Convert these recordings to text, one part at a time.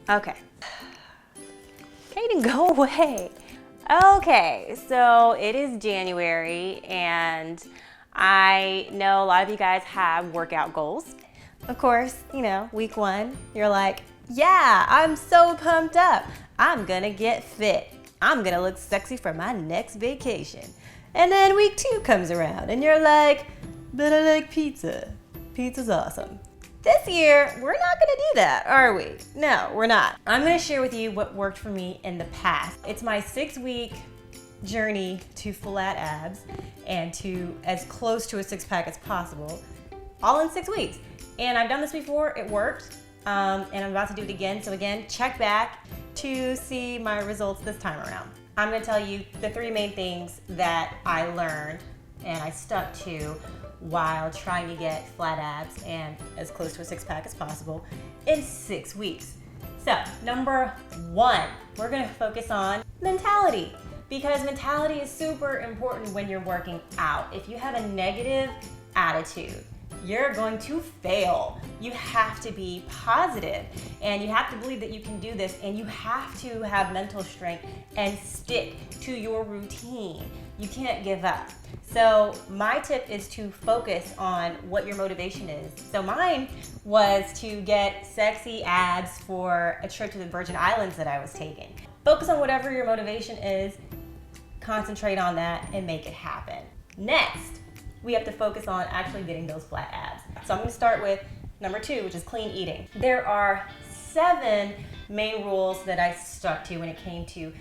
Okay. Kaden, go away. Okay, so it is January and I know a lot of you guys have workout goals. Of course, you know, week 1, you're like, yeah, I'm so pumped up. I'm gonna get fit. I'm gonna look sexy for my next vacation. And then week 2 comes around and you're like, but I like pizza. Pizza's awesome. This year, we're not gonna do that, are we? No, we're not. I'm gonna share with you what worked for me in the past. It's my 6-week journey to flat abs and to as close to a 6-pack as possible, all in 6 weeks. And I've done this before, it worked, and I'm about to do it again. So again, check back to see my results this time around. I'm gonna tell you the 3 main things that I learned and I stuck to while trying to get flat abs and as close to a 6-pack as possible in 6 weeks. So, number 1, we're gonna focus on mentality, because mentality is super important when you're working out. If you have a negative attitude, you're going to fail. You have to be positive and you have to believe that you can do this, and you have to have mental strength and stick to your routine. You can't give up. So my tip is to focus on what your motivation is. So mine was to get sexy abs for a trip to the Virgin Islands that I was taking. Focus on whatever your motivation is, concentrate on that and make it happen. Next, we have to focus on actually getting those flat abs. So I'm gonna start with number 2, which is clean eating. There are 7 main rules that I stuck to when it came to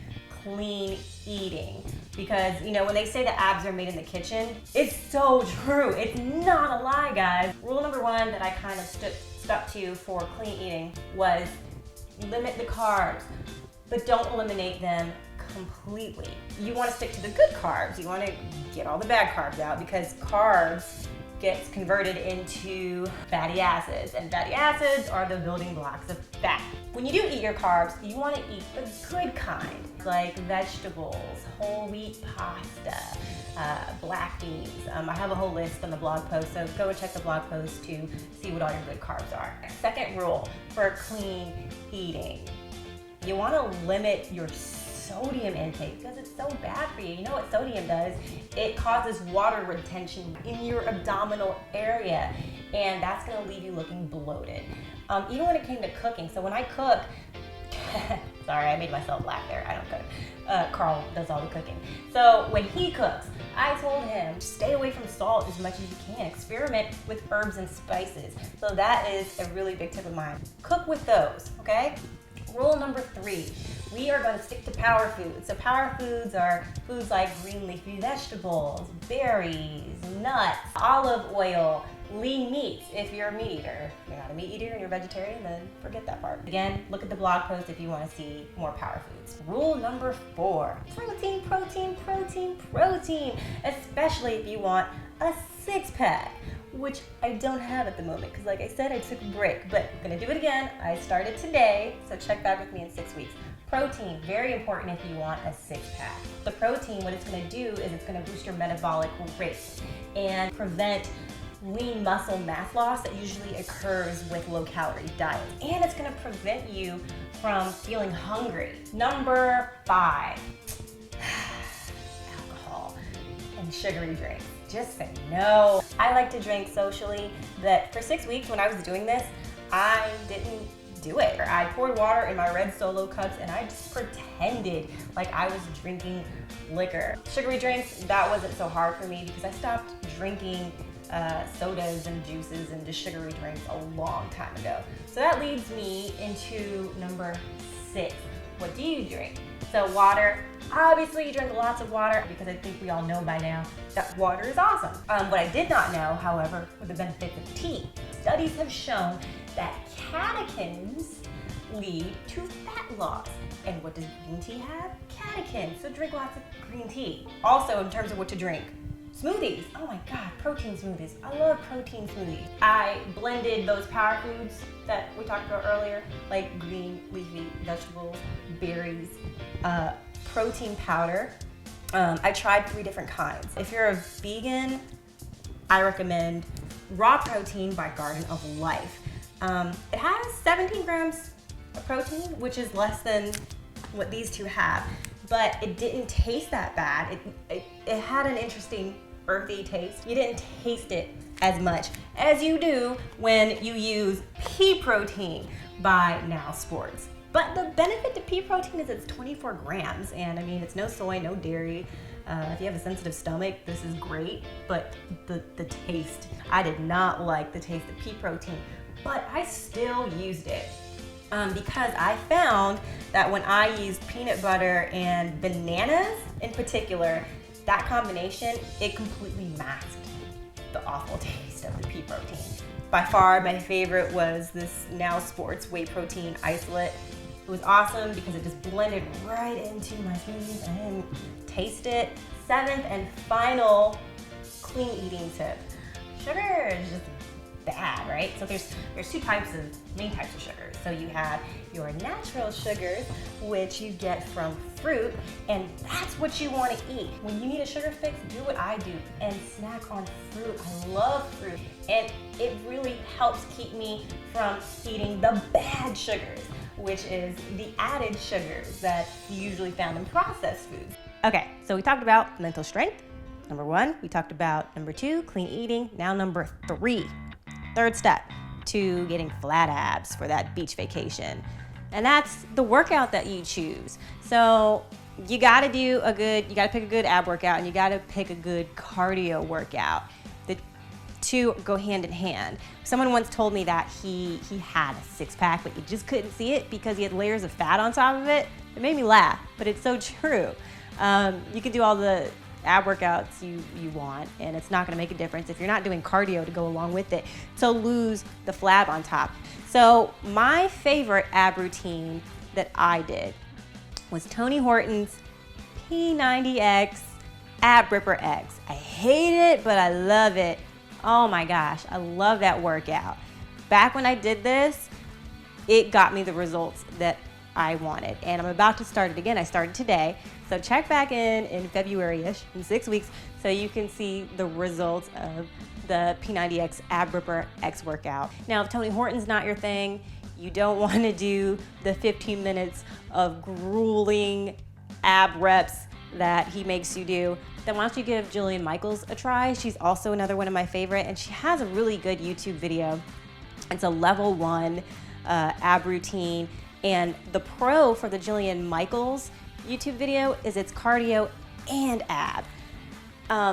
clean eating, because you know when they say the abs are made in the kitchen, it's so true. It's not a lie, guys. Rule number 1 that I kind of stuck to for clean eating was limit the carbs, but don't eliminate them completely. You want to stick to the good carbs. You want to get all the bad carbs out, because carbs gets converted into fatty acids, and fatty acids are the building blocks of fat. When you do eat your carbs, you want to eat the good kind, like vegetables, whole wheat pasta, black beans. I have a whole list on the blog post, so go and check the blog post to see what all your good carbs are. Second rule for clean eating, you want to limit your sodium intake, because it's so bad for you. You know what sodium does? It causes water retention in your abdominal area, and that's gonna leave you looking bloated. Even when it came to cooking, so when I cook, sorry, I made myself laugh there, I don't cook. Carl does all the cooking. So when he cooks, I told him, stay away from salt as much as you can. Experiment with herbs and spices. So that is a really big tip of mine. Cook with those, okay? Rule number 3, we are going to stick to power foods. So power foods are foods like green leafy vegetables, berries, nuts, olive oil, lean meats if you're a meat eater. If you're not a meat eater and you're vegetarian, then forget that part. Again, look at the blog post if you want to see more power foods. Rule number 4, protein, protein, protein, protein, especially if you want a 6-pack. Which I don't have at the moment, because like I said, I took a break, but I'm gonna do it again. I started today, so check back with me in 6 weeks. Protein, very important if you want a 6-pack. The protein, what it's gonna do is it's gonna boost your metabolic rate and prevent lean muscle mass loss that usually occurs with low-calorie diets. And it's gonna prevent you from feeling hungry. Number 5, alcohol and sugary drinks. Just say no. I like to drink socially, but for 6 weeks when I was doing this, I didn't do it. I poured water in my red Solo cups and I just pretended like I was drinking liquor. Sugary drinks, that wasn't so hard for me because I stopped drinking sodas and juices and just sugary drinks a long time ago. So that leads me into number 6. What do you drink? So water, obviously you drink lots of water, because I think we all know by now that water is awesome. What I did not know, however, were the benefits of tea. Studies have shown that catechins lead to fat loss. And what does green tea have? Catechins, so drink lots of green tea. Also, in terms of what to drink, smoothies. Oh my God, protein smoothies. I love protein smoothies. I blended those power foods that we talked about earlier, like green leafy vegetables, berries, protein powder. I tried 3 different kinds. If you're a vegan, I recommend Raw Protein by Garden of Life. It has 17 grams of protein, which is less than what these two have, but it didn't taste that bad. It had an interesting earthy taste. You didn't taste it as much as you do when you use pea protein by Now Sports. But the benefit to pea protein is it's 24 grams, and I mean, it's no soy, no dairy. If you have a sensitive stomach, this is great, but the taste, I did not like the taste of pea protein, but I still used it because I found that when I used peanut butter and bananas in particular, that combination, it completely masked the awful taste of the pea protein. By far, my favorite was this Now Sports whey protein isolate. It was awesome because it just blended right into my smoothies. I didn't taste it. Seventh and final clean eating tip. Sugar is just bad, right? So there's main types of sugars. So you have your natural sugars, which you get from fruit, and that's what you want to eat. When you need a sugar fix, do what I do and snack on fruit. I love fruit, and it really helps keep me from eating the bad sugars, which is the added sugars that you usually found in processed foods. Okay, so we talked about mental strength, number 1. We talked about number 2, clean eating. Now number 3, third step to getting flat abs for that beach vacation. And that's the workout that you choose. So you gotta pick a good ab workout, and you gotta pick a good cardio workout. The two go hand in hand. Someone once told me that he had a six-pack, but you just couldn't see it because he had layers of fat on top of it. It made me laugh, but it's so true. You can do all the ab workouts you want, and it's not gonna make a difference if you're not doing cardio to go along with it to lose the flab on top. So my favorite ab routine that I did was Tony Horton's P90X Ab Ripper X. I hate it, but I love it. Oh my gosh, I love that workout. Back when I did this, it got me the results that I wanted, and I'm about to start it again. I started today, so check back in February-ish, in 6 weeks, so you can see the results of the P90X Ab Ripper X workout. Now, if Tony Horton's not your thing, you don't want to do the 15 minutes of grueling ab reps that he makes you do, then why don't you give Jillian Michaels a try? She's also another one of my favorite, and she has a really good YouTube video. It's a level 1 ab routine, and the pro for the Jillian Michaels YouTube video is it's cardio and ab.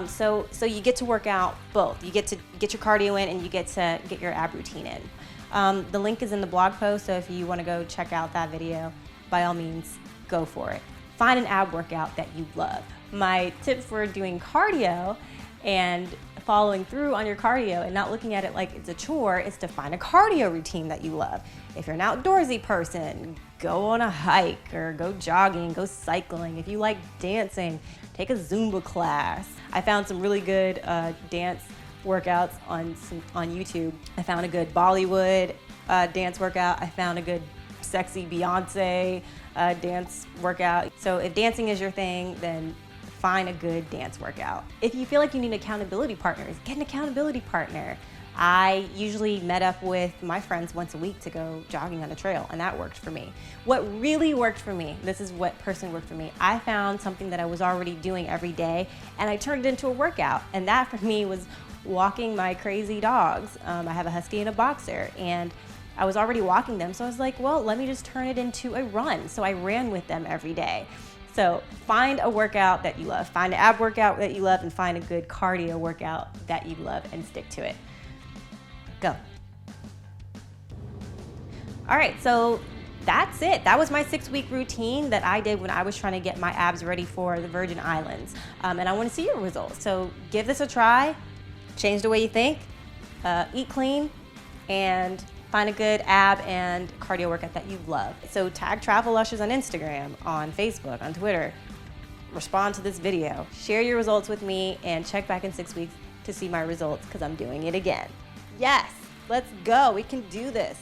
So you get to work out both. You get to get your cardio in, and you get to get your ab routine in. The link is in the blog post, so if you want to go check out that video, by all means, go for it. Find an ab workout that you love. My tip for doing cardio and following through on your cardio and not looking at it like it's a chore is to find a cardio routine that you love. If you're an outdoorsy person, go on a hike or go jogging, go cycling. If you like dancing, take a Zumba class. I found some really good dance workouts on YouTube. I found a good Bollywood dance workout. I found a good sexy Beyonce dance workout. So if dancing is your thing, then find a good dance workout. If you feel like you need accountability partners, get an accountability partner. I usually met up with my friends once a week to go jogging on a trail, and that worked for me. What really worked for me, this is what personally worked for me, I found something that I was already doing every day, and I turned it into a workout, and that for me was walking my crazy dogs. I have a husky and a boxer, and I was already walking them, so I was like, well, let me just turn it into a run. So I ran with them every day. So find a workout that you love, find an ab workout that you love, and find a good cardio workout that you love and stick to it. Go. All right, so that's it. That was my 6-week routine that I did when I was trying to get my abs ready for the Virgin Islands. And I want to see your results. So give this a try, change the way you think, eat clean, and find a good ab and cardio workout that you love. So tag Travel Lushes on Instagram, on Facebook, on Twitter. Respond to this video. Share your results with me and check back in 6 weeks to see my results because I'm doing it again. Yes, let's go. We can do this.